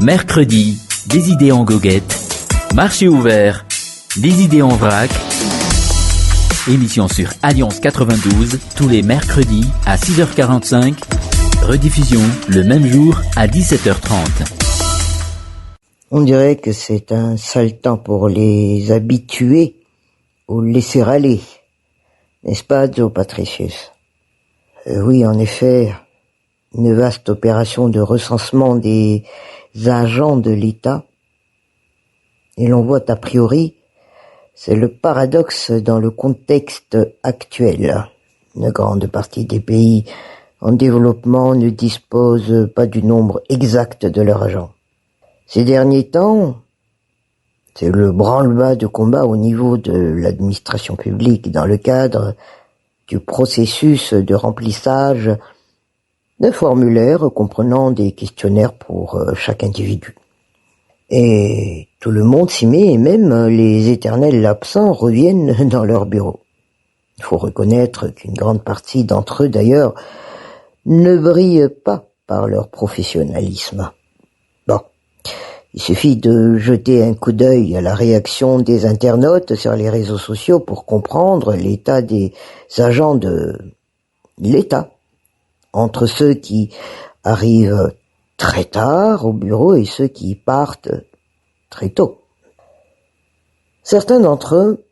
Mercredi, des idées en goguette. Marché ouvert, des idées en vrac. Émission sur Alliance 92, tous les mercredis à 6h45. Rediffusion le même jour à 17h30. On dirait que c'est un sale temps pour les habitués ou laisser aller. N'est-ce pas, Joe Patricius? Oui, en effet, une vaste opération de recensement des agents de l'État. Et l'on voit a priori, c'est le paradoxe dans le contexte actuel. Une grande partie des pays en développement ne disposent pas du nombre exact de leurs agents. Ces derniers temps, c'est le branle-bas de combat au niveau de l'administration publique dans le cadre du processus de remplissage d'un formulaire comprenant des questionnaires pour chaque individu. Et tout le monde s'y met, et même les éternels absents reviennent dans leur bureau. Il faut reconnaître qu'une grande partie d'entre eux, d'ailleurs, ne brillent pas par leur professionnalisme. Bon, il suffit de jeter un coup d'œil à la réaction des internautes sur les réseaux sociaux pour comprendre l'état des agents de l'État, entre ceux qui arrivent très tard au bureau et ceux qui partent très tôt. Certains d'entre eux,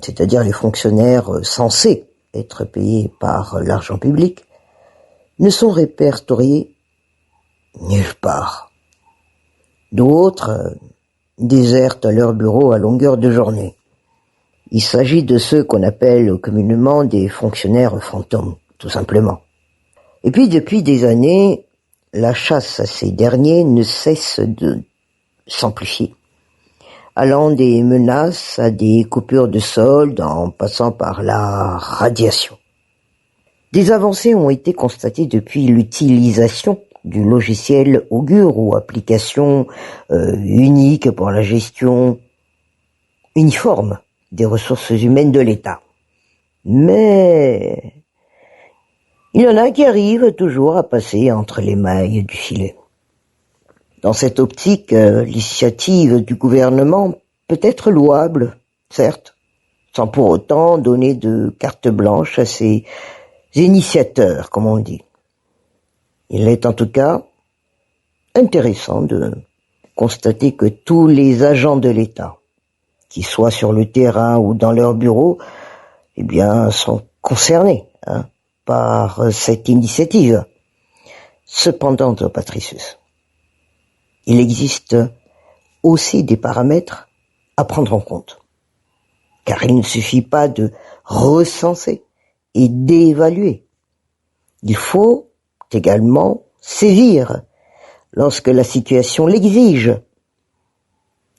c'est-à-dire les fonctionnaires censés être payés par l'argent public, ne sont répertoriés nulle part. D'autres désertent leur bureau à longueur de journée. Il s'agit de ceux qu'on appelle communément des fonctionnaires fantômes, tout simplement. Et puis depuis des années, la chasse à ces derniers ne cesse de s'amplifier, allant des menaces à des coupures de solde en passant par la radiation. Des avancées ont été constatées depuis l'utilisation du logiciel Augure ou application unique pour la gestion uniforme des ressources humaines de l'État. Mais il y en a qui arrivent toujours à passer entre les mailles du filet. Dans cette optique, l'initiative du gouvernement peut être louable, certes, sans pour autant donner de carte blanche à ses initiateurs, comme on dit. Il est en tout cas intéressant de constater que tous les agents de l'État, qu'ils soient sur le terrain ou dans leur bureau, eh bien, sont concernés par cette initiative. Cependant, Patricius, il existe aussi des paramètres à prendre en compte, car il ne suffit pas de recenser et d'évaluer. Il faut également sévir lorsque la situation l'exige.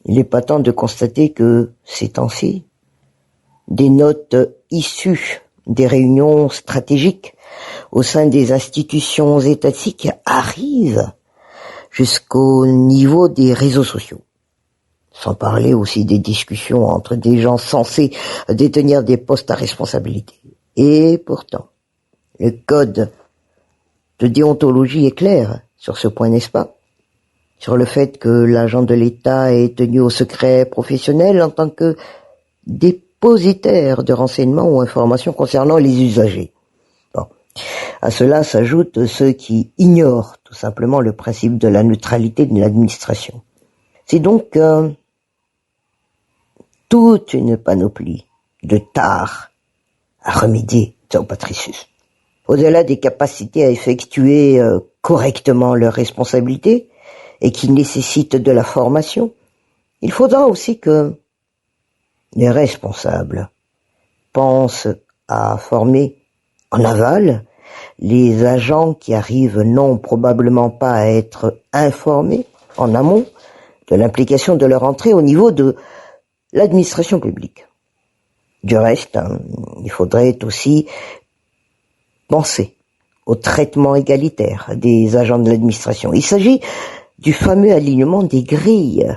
Il est patent de constater que, ces temps-ci, des notes issues des réunions stratégiques au sein des institutions étatiques arrivent jusqu'au niveau des réseaux sociaux. Sans parler aussi des discussions entre des gens censés détenir des postes à responsabilité. Et pourtant, le code de déontologie est clair sur ce point, n'est-ce pas? Sur le fait que l'agent de l'État est tenu au secret professionnel en tant que dépositaire de renseignements ou informations concernant les usagers. Bon. À cela s'ajoutent ceux qui ignorent tout simplement le principe de la neutralité de l'administration. C'est donc toute une panoplie de tares à remédier, Joe Patricius. Au-delà des capacités à effectuer correctement leurs responsabilités et qui nécessitent de la formation, il faudra aussi que les responsables pensent à former en aval les agents qui arrivent non probablement pas à être informés en amont de l'implication de leur entrée au niveau de l'administration publique. Du reste, il faudrait aussi penser au traitement égalitaire des agents de l'administration. Il s'agit du fameux alignement des grilles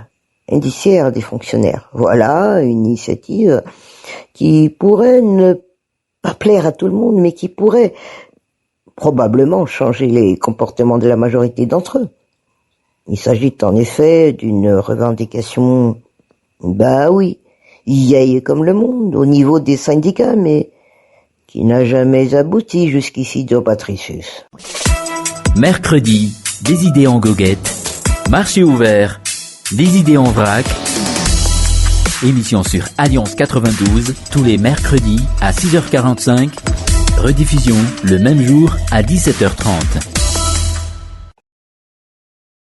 indiciaires des fonctionnaires. Voilà une initiative qui pourrait ne pas plaire à tout le monde, mais qui pourrait probablement changer les comportements de la majorité d'entre eux. Il s'agit en effet d'une revendication, bah oui, vieille comme le monde, au niveau des syndicats, mais qui n'a jamais abouti jusqu'ici, Joe Patricius. Mercredi, des idées en goguette. Marché ouvert, des idées en vrac. Émission sur Alliance 92, tous les mercredis à 6h45. Rediffusion le même jour à 17h30.